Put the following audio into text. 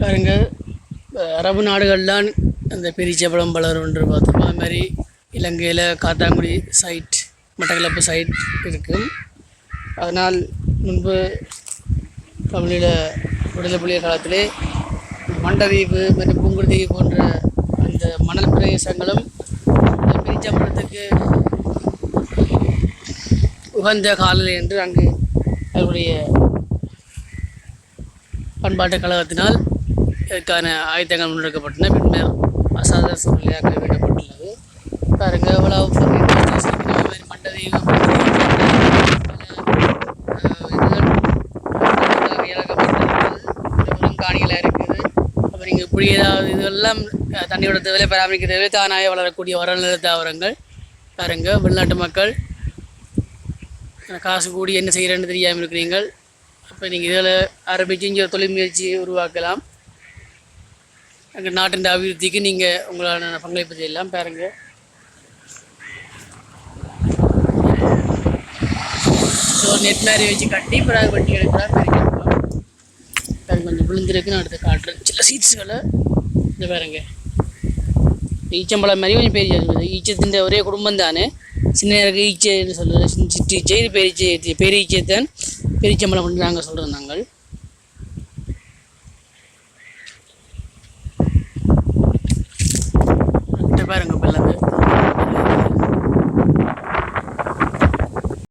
பாருங்க, அரபு நாடுகள்லாம் அந்த பெரிச்சப்பழம் வளரும் என்று பார்த்தோம். அது மாதிரி இலங்கையில் காத்தாங்குடி சைட், மட்டக்களப்பு சைட் இருக்கும். அதனால் முன்பு தமிழீழ விடுதலை புலிகள் காலத்திலே மண்டதீவு மற்றும் புங்குடுதீவு போன்ற அந்த மணல் பிரதேசங்களும் பெரிச்சம்பழத்துக்கு உகந்த காலநிலை என்று அங்கு அவருடைய பண்பாட்டுக் கழகத்தினால் இதற்கான ஆயுதங்கள் முன்னெடுக்கப்பட்டன. பின்னர் அசாதாரண சூழ்நிலையாக கைவிடப்பட்டுள்ளது. பாருங்க, எவ்வளவு மண்டதீவு காணிகளாக இருக்குது. அப்புறம் இங்கே இப்படி ஏதாவது இதெல்லாம் தண்ணியோட தேவையை பராமரிக்க தேவையை தானாக வளரக்கூடிய வரநில தாவரங்கள். பாருங்க, வெளிநாட்டு மக்கள் காசு கூடி என்ன செய்கிறேன்னு தெரியாமல் இருக்கிறீங்கள். அப்போ நீங்கள் இதில் ஆரம்பித்து இங்கே தொழில் முயற்சி உருவாக்கலாம். அங்கே நாட்டின் அபிவிருத்திக்கு நீங்கள் உங்களான பங்களிப்பு செய்யலாம். பாருங்கள், நெட் மாதிரி வச்சு கட்டி பிறகு வட்டி எடுக்கலாம். அது கொஞ்சம் விழுந்திருக்கு. நான் அடுத்து காட்டுறேன் சில சீட்ஸுகளை. இந்த பாருங்க, ஈச்சம்பழம் மாதிரி கொஞ்சம் பெரிய ஈச்சத்தின் ஒரே குடும்பம் தானே. சின்ன ஈச்சைன்னு சொல்லுறது சிற்றீச்சை, இது பெரிய ஈச்சைத்தான் பெரியச்சம்பழம் நாங்கள் சொல்கிறோம் நாங்கள்.